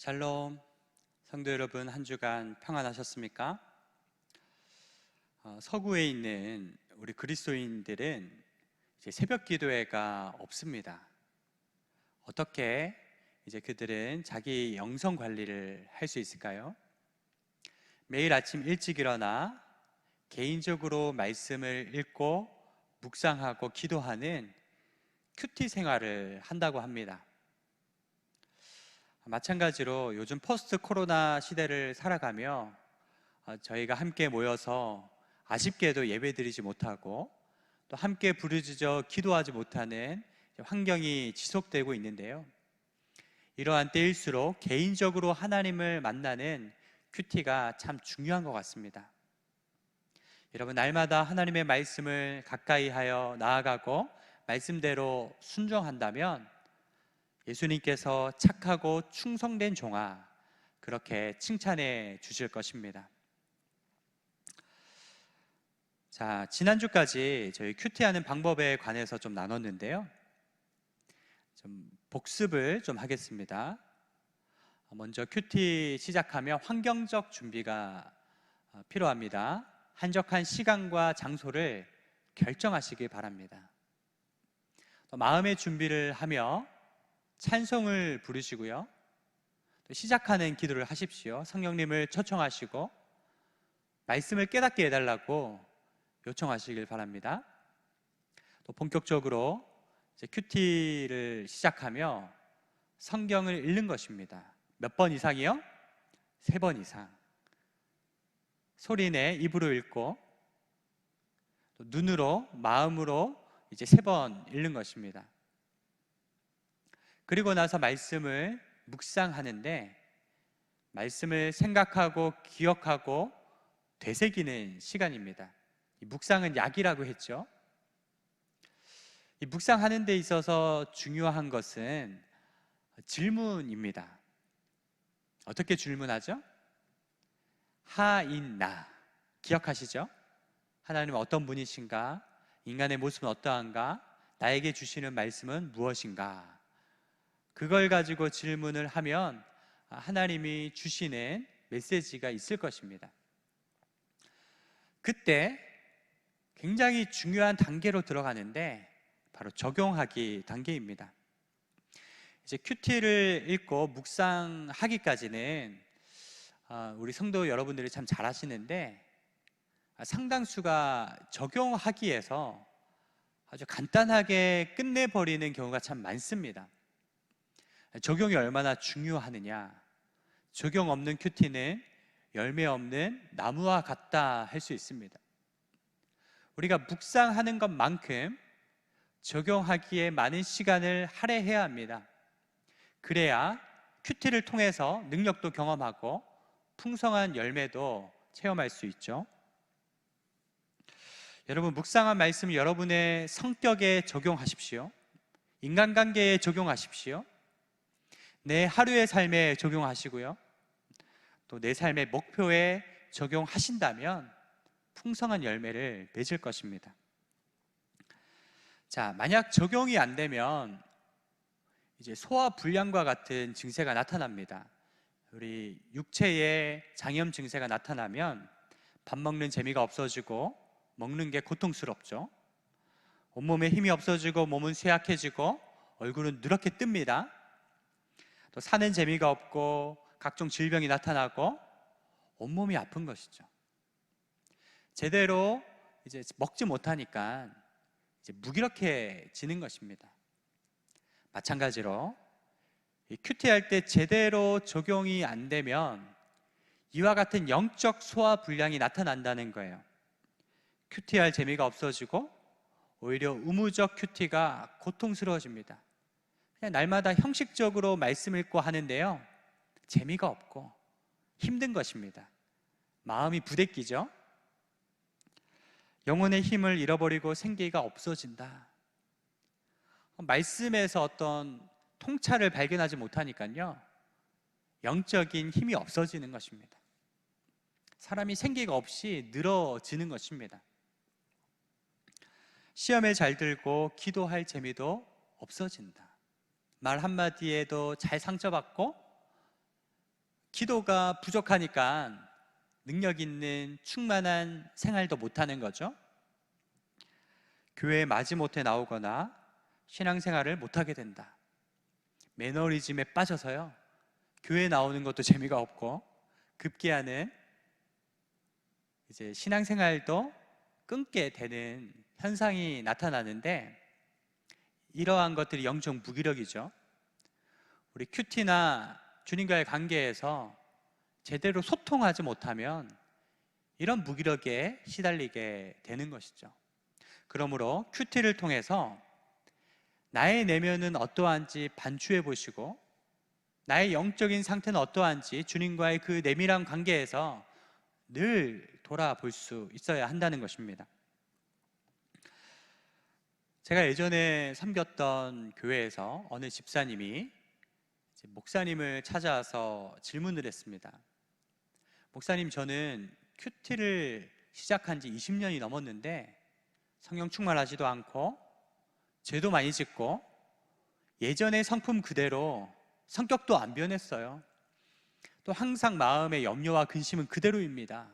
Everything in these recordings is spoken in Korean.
샬롬, 성도 여러분, 한 주간 평안하셨습니까? 서구에 있는 우리 그리스도인들은 이제 새벽 기도회가 없습니다. 어떻게 이제 그들은 자기 영성 관리를 할 수 있을까요? 매일 아침 일찍 일어나 개인적으로 말씀을 읽고 묵상하고 기도하는 큐티 생활을 한다고 합니다. 마찬가지로 요즘 포스트 코로나 시대를 살아가며 저희가 함께 모여서 아쉽게도 예배드리지 못하고 또 함께 부르짖어 기도하지 못하는 환경이 지속되고 있는데요. 이러한 때일수록 개인적으로 하나님을 만나는 큐티가 참 중요한 것 같습니다. 여러분, 날마다 하나님의 말씀을 가까이 하여 나아가고 말씀대로 순종한다면 예수님께서 착하고 충성된 종아, 그렇게 칭찬해 주실 것입니다. 자, 지난주까지 저희 큐티하는 방법에 관해서 좀 나눴는데요. 좀 복습을 좀 하겠습니다. 먼저 큐티 시작하며 환경적 준비가 필요합니다. 한적한 시간과 장소를 결정하시기 바랍니다. 또 마음의 준비를 하며 찬송을 부르시고요. 또 시작하는 기도를 하십시오. 성령님을 초청하시고 말씀을 깨닫게 해달라고 요청하시길 바랍니다. 또 본격적으로 이제 큐티를 시작하며 성경을 읽는 것입니다. 몇 번 이상이요? 3번 이상. 소리내 입으로 읽고 또 눈으로, 마음으로 이제 3번 읽는 것입니다. 그리고 나서 말씀을 묵상하는데 말씀을 생각하고 기억하고 되새기는 시간입니다. 이 묵상은 약이라고 했죠. 이 묵상하는 데 있어서 중요한 것은 질문입니다. 어떻게 질문하죠? 하인나, 기억하시죠? 하나님은 어떤 분이신가? 인간의 모습은 어떠한가? 나에게 주시는 말씀은 무엇인가? 그걸 가지고 질문을 하면 하나님이 주시는 메시지가 있을 것입니다. 그때 굉장히 중요한 단계로 들어가는데 바로 적용하기 단계입니다. 이제 큐티를 읽고 묵상하기까지는 우리 성도 여러분들이 참 잘하시는데 상당수가 적용하기에서 아주 간단하게 끝내버리는 경우가 참 많습니다. 적용이 얼마나 중요하느냐, 적용 없는 큐티는 열매 없는 나무와 같다 할 수 있습니다. 우리가 묵상하는 것만큼 적용하기에 많은 시간을 할애해야 합니다. 그래야 큐티를 통해서 능력도 경험하고 풍성한 열매도 체험할 수 있죠. 여러분, 묵상한 말씀을 여러분의 성격에 적용하십시오. 인간관계에 적용하십시오. 내 하루의 삶에 적용하시고요. 또 내 삶의 목표에 적용하신다면 풍성한 열매를 맺을 것입니다. 자, 만약 적용이 안 되면 이제 소화불량과 같은 증세가 나타납니다. 우리 육체에 장염 증세가 나타나면 밥 먹는 재미가 없어지고 먹는 게 고통스럽죠. 온몸에 힘이 없어지고 몸은 쇠약해지고 얼굴은 누렇게 뜹니다. 또 사는 재미가 없고 각종 질병이 나타나고 온몸이 아픈 것이죠. 제대로 이제 먹지 못하니까 이제 무기력해지는 것입니다. 마찬가지로 이 큐티할 때 제대로 적용이 안 되면 이와 같은 영적 소화 불량이 나타난다는 거예요. 큐티할 재미가 없어지고 오히려 의무적 큐티가 고통스러워집니다. 그냥 날마다 형식적으로 말씀 읽고 하는데요, 재미가 없고 힘든 것입니다. 마음이 부대끼죠. 영혼의 힘을 잃어버리고 생기가 없어진다. 말씀에서 어떤 통찰을 발견하지 못하니까요, 영적인 힘이 없어지는 것입니다. 사람이 생기가 없이 늘어지는 것입니다. 시험에 잘 들고 기도할 재미도 없어진다. 말 한마디에도 잘 상처받고 기도가 부족하니까 능력 있는 충만한 생활도 못하는 거죠. 교회에 마지못해 나오거나 신앙생활을 못하게 된다. 매너리즘에 빠져서요, 교회 나오는 것도 재미가 없고 급기야는 이제 신앙생활도 끊게 되는 현상이 나타나는데, 이러한 것들이 영적 무기력이죠. 우리 큐티나 주님과의 관계에서 제대로 소통하지 못하면 이런 무기력에 시달리게 되는 것이죠. 그러므로 큐티를 통해서 나의 내면은 어떠한지 반추해 보시고, 나의 영적인 상태는 어떠한지 주님과의 그 내밀한 관계에서 늘 돌아볼 수 있어야 한다는 것입니다. 제가 예전에 섬겼던 교회에서 어느 집사님이 목사님을 찾아와서 질문을 했습니다. 목사님, 저는 큐티를 시작한 지 20년이 넘었는데 성령 충만하지도 않고 죄도 많이 짓고 예전의 성품 그대로 성격도 안 변했어요. 또 항상 마음의 염려와 근심은 그대로입니다.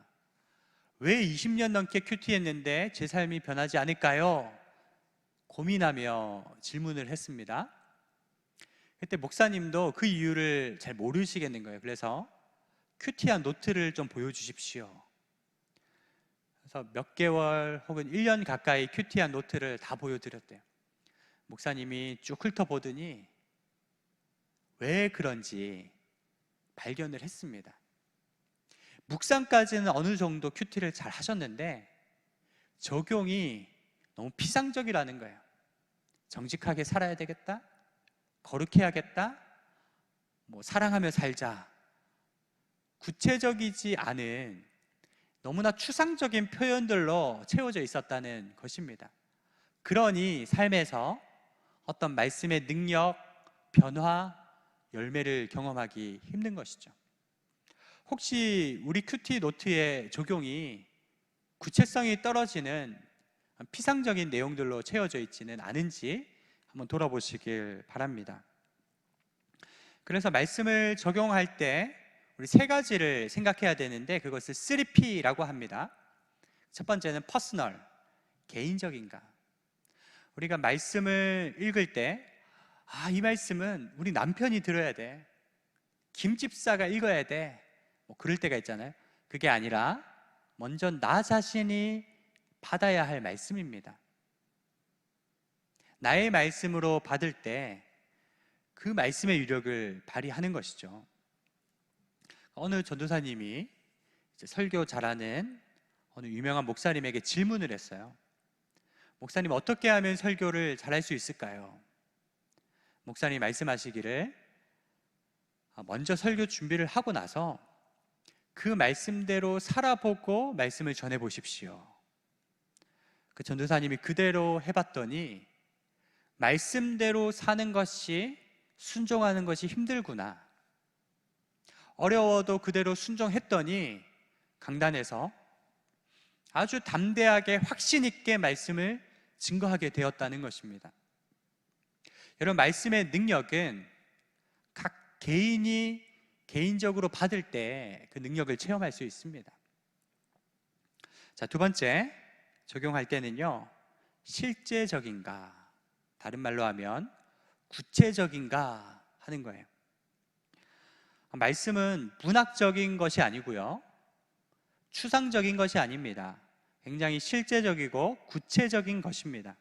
왜 20년 넘게 큐티했는데 제 삶이 변하지 않을까요? 고민하며 질문을 했습니다. 그때 목사님도 그 이유를 잘 모르시겠는 거예요. 그래서 큐티한 노트를 좀 보여주십시오. 그래서 몇 개월 혹은 1년 가까이 큐티한 노트를 다 보여드렸대요. 목사님이 쭉 훑어보더니 왜 그런지 발견을 했습니다. 묵상까지는 어느 정도 큐티를 잘 하셨는데 적용이 너무 피상적이라는 거예요. 정직하게 살아야 되겠다, 거룩해야겠다, 사랑하며 살자. 구체적이지 않은 너무나 추상적인 표현들로 채워져 있었다는 것입니다. 그러니 삶에서 어떤 말씀의 능력, 변화, 열매를 경험하기 힘든 것이죠. 혹시 우리 큐티 노트의 적용이 구체성이 떨어지는 피상적인 내용들로 채워져 있지는 않은지 한번 돌아보시길 바랍니다. 그래서 말씀을 적용할 때 우리 세 가지를 생각해야 되는데, 그것을 3P라고 합니다. 첫 번째는 퍼스널, 개인적인가. 우리가 말씀을 읽을 때 이 말씀은 우리 남편이 들어야 돼, 김집사가 읽어야 돼, 그럴 때가 있잖아요. 그게 아니라 먼저 나 자신이 받아야 할 말씀입니다. 나의 말씀으로 받을 때 그 말씀의 위력을 발휘하는 것이죠. 어느 전도사님이 설교 잘하는 어느 유명한 목사님에게 질문을 했어요. 목사님, 어떻게 하면 설교를 잘할 수 있을까요? 목사님이 말씀하시기를, 먼저 설교 준비를 하고 나서 그 말씀대로 살아보고 말씀을 전해보십시오. 그 전도사님이 그대로 해봤더니 말씀대로 사는 것이, 순종하는 것이 힘들구나, 어려워도 그대로 순종했더니 강단에서 아주 담대하게 확신 있게 말씀을 증거하게 되었다는 것입니다. 여러분, 말씀의 능력은 각 개인이 개인적으로 받을 때 그 능력을 체험할 수 있습니다. 자, 두 번째, 적용할 때는요, 실제적인가, 다른 말로 하면 구체적인가 하는 거예요. 말씀은 문학적인 것이 아니고요, 추상적인 것이 아닙니다. 굉장히 실제적이고 구체적인 것입니다.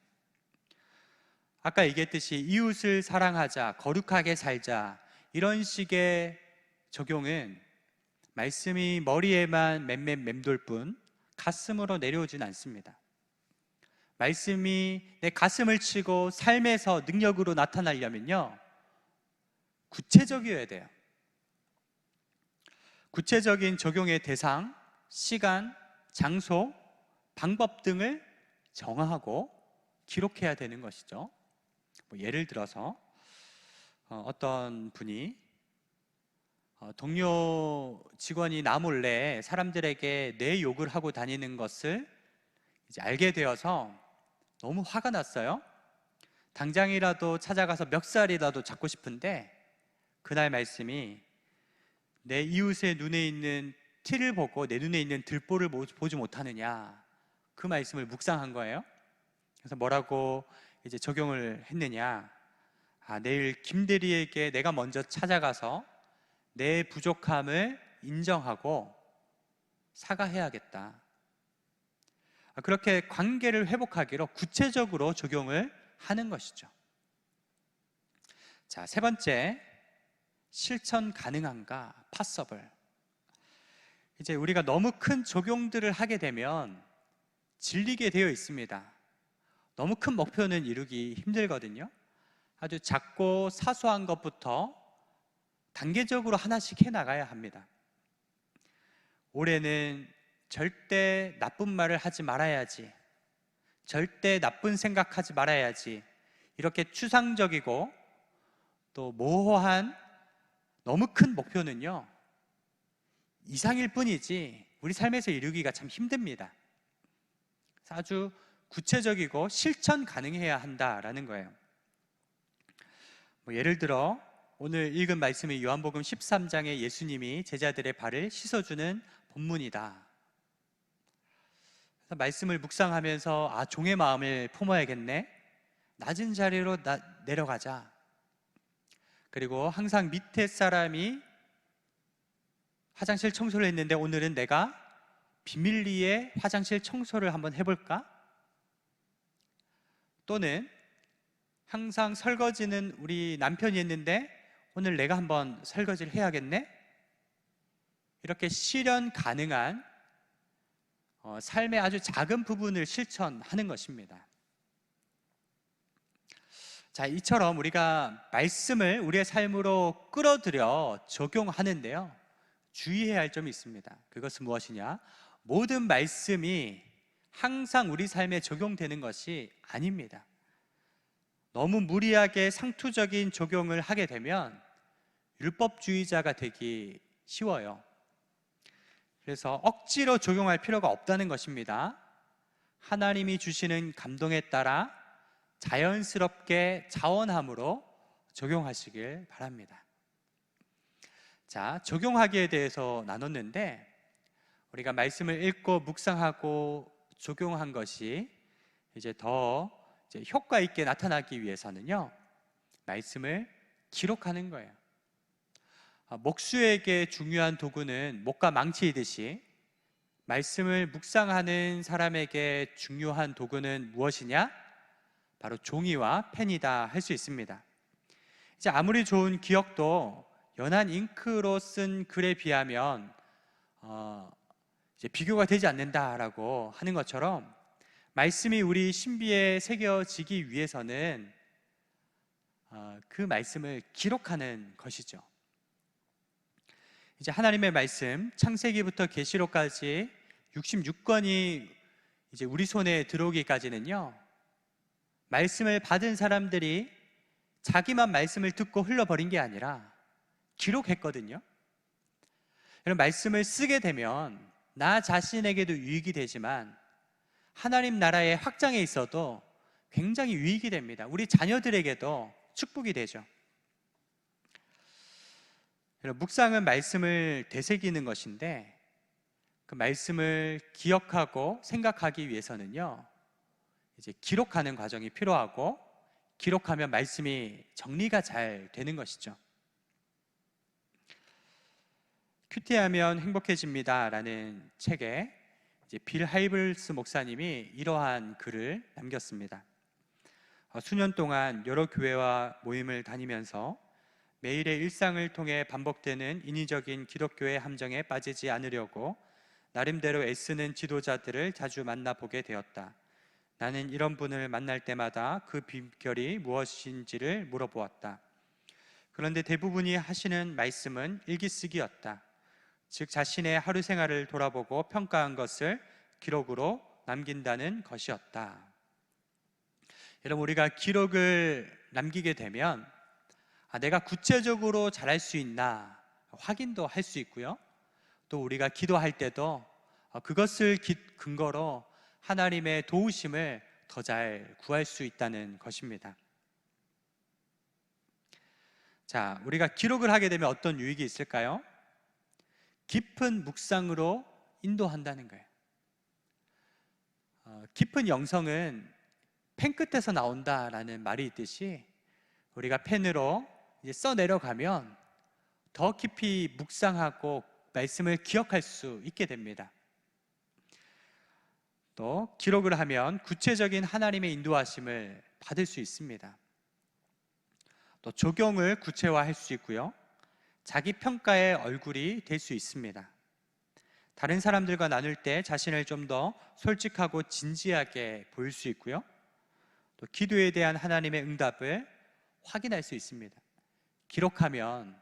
아까 얘기했듯이 이웃을 사랑하자, 거룩하게 살자, 이런 식의 적용은 말씀이 머리에만 맴맴 맴돌 뿐 가슴으로 내려오진 않습니다. 말씀이 내 가슴을 치고 삶에서 능력으로 나타나려면요, 구체적이어야 돼요. 구체적인 적용의 대상, 시간, 장소, 방법 등을 정하고 기록해야 되는 것이죠. 예를 들어서 어떤 분이 동료 직원이 나 몰래 사람들에게 내 욕을 하고 다니는 것을 이제 알게 되어서 너무 화가 났어요. 당장이라도 찾아가서 멱살이라도 잡고 싶은데, 그날 말씀이 내 이웃의 눈에 있는 티를 보고 내 눈에 있는 들보를 보지 못하느냐, 그 말씀을 묵상한 거예요. 그래서 뭐라고 이제 적용을 했느냐, 내일 김 대리에게 내가 먼저 찾아가서 내 부족함을 인정하고 사과해야겠다. 그렇게 관계를 회복하기로 구체적으로 적용을 하는 것이죠. 자, 세 번째, 실천 가능한가? possible. 이제 우리가 너무 큰 적용들을 하게 되면 질리게 되어 있습니다. 너무 큰 목표는 이루기 힘들거든요. 아주 작고 사소한 것부터 단계적으로 하나씩 해 나가야 합니다. 올해는 절대 나쁜 말을 하지 말아야지, 절대 나쁜 생각하지 말아야지, 이렇게 추상적이고 또 모호한 너무 큰 목표는요, 이상일 뿐이지 우리 삶에서 이루기가 참 힘듭니다. 아주 구체적이고 실천 가능해야 한다라는 거예요. 예를 들어 오늘 읽은 말씀이 요한복음 13장에 예수님이 제자들의 발을 씻어주는 본문이다. 말씀을 묵상하면서 종의 마음을 품어야겠네, 낮은 자리로 내려가자. 그리고 항상 밑에 사람이 화장실 청소를 했는데 오늘은 내가 비밀리에 화장실 청소를 한번 해볼까? 또는 항상 설거지는 우리 남편이 했는데 오늘 내가 한번 설거지를 해야겠네? 이렇게 실현 가능한 삶의 아주 작은 부분을 실천하는 것입니다. 자, 이처럼 우리가 말씀을 우리의 삶으로 끌어들여 적용하는데요, 주의해야 할 점이 있습니다. 그것은 무엇이냐? 모든 말씀이 항상 우리 삶에 적용되는 것이 아닙니다. 너무 무리하게 상투적인 적용을 하게 되면 율법주의자가 되기 쉬워요. 그래서 억지로 적용할 필요가 없다는 것입니다. 하나님이 주시는 감동에 따라 자연스럽게 자원함으로 적용하시길 바랍니다. 자, 적용하기에 대해서 나눴는데, 우리가 말씀을 읽고 묵상하고 적용한 것이 이제 더 효과 있게 나타나기 위해서는요, 말씀을 기록하는 거예요. 목수에게 중요한 도구는 목과 망치이듯이 말씀을 묵상하는 사람에게 중요한 도구는 무엇이냐? 바로 종이와 펜이다 할 수 있습니다. 이제 아무리 좋은 기억도 연한 잉크로 쓴 글에 비하면 이제 비교가 되지 않는다라고 하는 것처럼, 말씀이 우리 신비에 새겨지기 위해서는 그 말씀을 기록하는 것이죠. 이제 하나님의 말씀, 창세기부터 계시록까지 66권이 이제 우리 손에 들어오기까지는요, 말씀을 받은 사람들이 자기만 말씀을 듣고 흘러버린 게 아니라 기록했거든요. 여러분, 말씀을 쓰게 되면 나 자신에게도 유익이 되지만 하나님 나라의 확장에 있어도 굉장히 유익이 됩니다. 우리 자녀들에게도 축복이 되죠. 여러분, 묵상은 말씀을 되새기는 것인데, 그 말씀을 기억하고 생각하기 위해서는요, 이제 기록하는 과정이 필요하고, 기록하면 말씀이 정리가 잘 되는 것이죠. 큐티하면 행복해집니다 라는 책에 이제 빌 하이블스 목사님이 이러한 글을 남겼습니다. 수년 동안 여러 교회와 모임을 다니면서 매일의 일상을 통해 반복되는 인위적인 기독교의 함정에 빠지지 않으려고 나름대로 애쓰는 지도자들을 자주 만나보게 되었다. 나는 이런 분을 만날 때마다 그 비결이 무엇인지를 물어보았다. 그런데 대부분이 하시는 말씀은 일기쓰기였다. 즉 자신의 하루 생활을 돌아보고 평가한 것을 기록으로 남긴다는 것이었다. 여러분, 우리가 기록을 남기게 되면 내가 구체적으로 잘할 수 있나 확인도 할 수 있고요, 또 우리가 기도할 때도 그것을 근거로 하나님의 도우심을 더 잘 구할 수 있다는 것입니다. 자, 우리가 기록을 하게 되면 어떤 유익이 있을까요? 깊은 묵상으로 인도한다는 거예요. 깊은 영성은 펜 끝에서 나온다라는 말이 있듯이 우리가 펜으로 이제 써 내려가면 더 깊이 묵상하고 말씀을 기억할 수 있게 됩니다. 또 기록을 하면 구체적인 하나님의 인도하심을 받을 수 있습니다. 또 적용을 구체화할 수 있고요. 자기 평가의 얼굴이 될 수 있습니다. 다른 사람들과 나눌 때 자신을 좀 더 솔직하고 진지하게 보일 수 있고요. 또 기도에 대한 하나님의 응답을 확인할 수 있습니다. 기록하면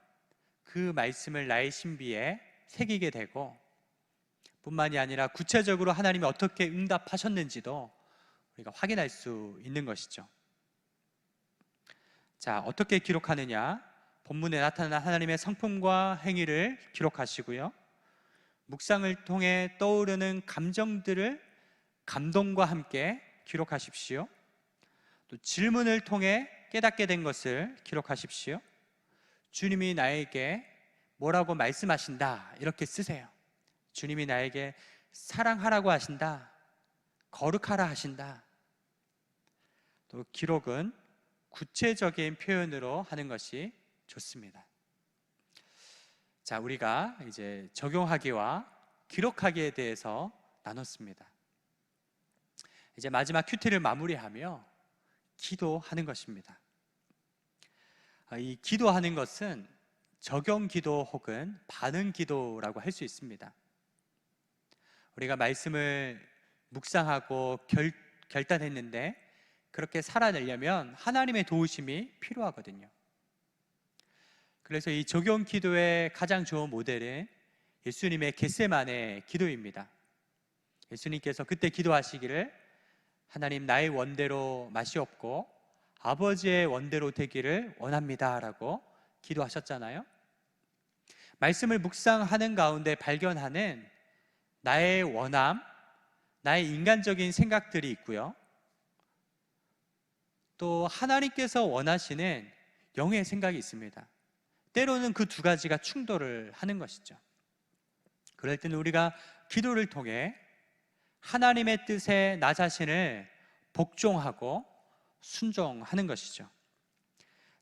그 말씀을 나의 신비에 새기게 되고, 뿐만이 아니라 구체적으로 하나님이 어떻게 응답하셨는지도 우리가 확인할 수 있는 것이죠. 자, 어떻게 기록하느냐? 본문에 나타난 하나님의 성품과 행위를 기록하시고요. 묵상을 통해 떠오르는 감정들을 감동과 함께 기록하십시오. 또 질문을 통해 깨닫게 된 것을 기록하십시오. 주님이 나에게 뭐라고 말씀하신다, 이렇게 쓰세요. 주님이 나에게 사랑하라고 하신다, 거룩하라 하신다. 또 기록은 구체적인 표현으로 하는 것이 좋습니다. 자, 우리가 이제 적용하기와 기록하기에 대해서 나눴습니다. 이제 마지막 큐티를 마무리하며 기도하는 것입니다. 이 기도하는 것은 적용 기도 혹은 반응 기도라고 할 수 있습니다. 우리가 말씀을 묵상하고 결단했는데 그렇게 살아내려면 하나님의 도우심이 필요하거든요. 그래서 이 적용 기도의 가장 좋은 모델은 예수님의 겟세마네 기도입니다. 예수님께서 그때 기도하시기를 하나님, 나의 원대로 마시옵고 아버지의 원대로 되기를 원합니다 라고 기도하셨잖아요. 말씀을 묵상하는 가운데 발견하는 나의 원함, 나의 인간적인 생각들이 있고요. 또 하나님께서 원하시는 영의 생각이 있습니다. 때로는 그 두 가지가 충돌을 하는 것이죠. 그럴 때는 우리가 기도를 통해 하나님의 뜻에 나 자신을 복종하고 순종하는 것이죠.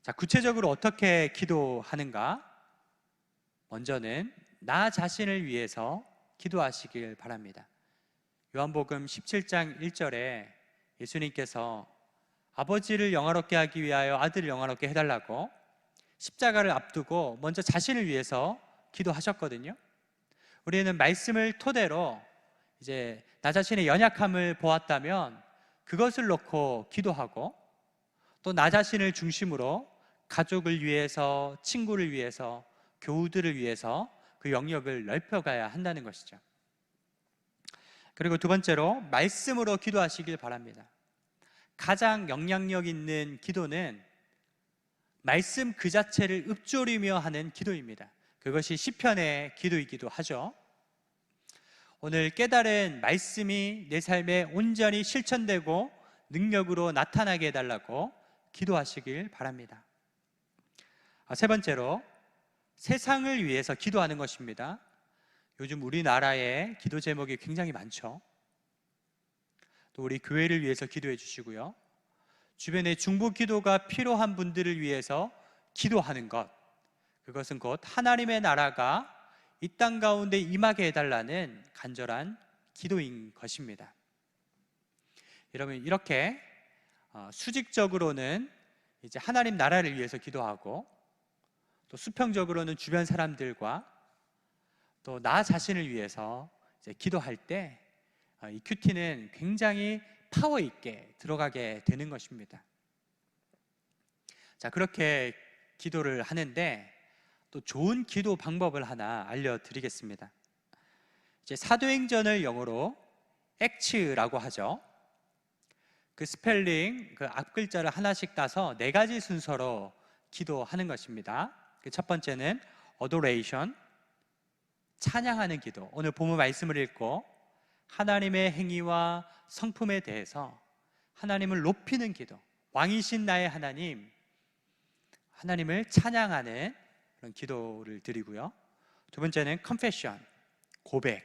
자, 구체적으로 어떻게 기도하는가? 먼저는 나 자신을 위해서 기도하시길 바랍니다. 요한복음 17장 1절에 예수님께서 아버지를 영화롭게 하기 위하여 아들을 영화롭게 해달라고 십자가를 앞두고 먼저 자신을 위해서 기도하셨거든요. 우리는 말씀을 토대로 이제 나 자신의 연약함을 보았다면 그것을 놓고 기도하고, 또 나 자신을 중심으로 가족을 위해서, 친구를 위해서, 교우들을 위해서 그 영역을 넓혀가야 한다는 것이죠. 그리고 두 번째로 말씀으로 기도하시길 바랍니다. 가장 영향력 있는 기도는 말씀 그 자체를 읊조리며 하는 기도입니다. 그것이 시편의 기도이기도 하죠. 오늘 깨달은 말씀이 내 삶에 온전히 실천되고 능력으로 나타나게 해달라고 기도하시길 바랍니다. 세 번째로 세상을 위해서 기도하는 것입니다. 요즘 우리나라의 기도 제목이 굉장히 많죠. 또 우리 교회를 위해서 기도해 주시고요. 주변에 중보 기도가 필요한 분들을 위해서 기도하는 것, 그것은 곧 하나님의 나라가 이 땅 가운데 임하게 해달라는 간절한 기도인 것입니다. 여러분, 이렇게 수직적으로는 이제 하나님 나라를 위해서 기도하고, 또 수평적으로는 주변 사람들과 또 나 자신을 위해서 이제 기도할 때 이 큐티는 굉장히 파워 있게 들어가게 되는 것입니다. 자, 그렇게 기도를 하는데 또 좋은 기도 방법을 하나 알려드리겠습니다. 이제 사도행전을 영어로 액츠라고 하죠. 그 스펠링, 그 앞글자를 하나씩 따서 네 가지 순서로 기도하는 것입니다. 그 첫 번째는 adoration, 찬양하는 기도. 오늘 본문 말씀을 읽고 하나님의 행위와 성품에 대해서 하나님을 높이는 기도, 왕이신 나의 하나님, 하나님을 찬양하는 그런 기도를 드리고요. 두 번째는 confession, 고백.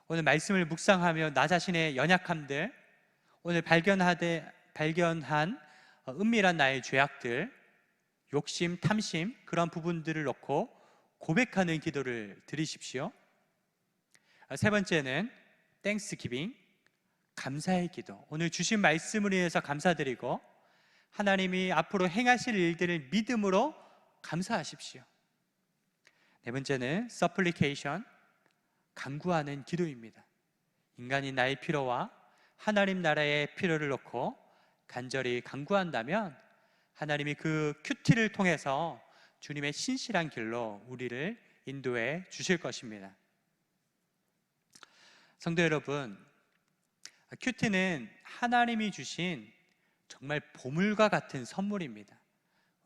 오늘 말씀을 묵상하며 나 자신의 연약함들, 오늘 발견한 은밀한 나의 죄악들, 욕심, 탐심, 그런 부분들을 놓고 고백하는 기도를 드리십시오. 세 번째는 땡스기빙, 감사의 기도. 오늘 주신 말씀을 위해서 감사드리고 하나님이 앞으로 행하실 일들을 믿음으로 감사하십시오. 네 번째는 supplication, 간구하는 기도입니다. 인간이 나의 필요와 하나님 나라의 필요를 놓고 간절히 간구한다면 하나님이 그 큐티를 통해서 주님의 신실한 길로 우리를 인도해 주실 것입니다. 성도 여러분, 큐티는 하나님이 주신 정말 보물과 같은 선물입니다.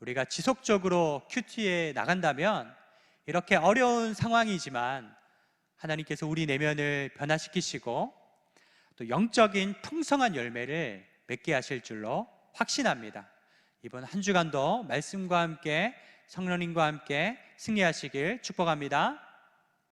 우리가 지속적으로 큐티에 나간다면 이렇게 어려운 상황이지만 하나님께서 우리 내면을 변화시키시고 또 영적인 풍성한 열매를 맺게 하실 줄로 확신합니다. 이번 한 주간도 말씀과 함께 성령님과 함께 승리하시길 축복합니다.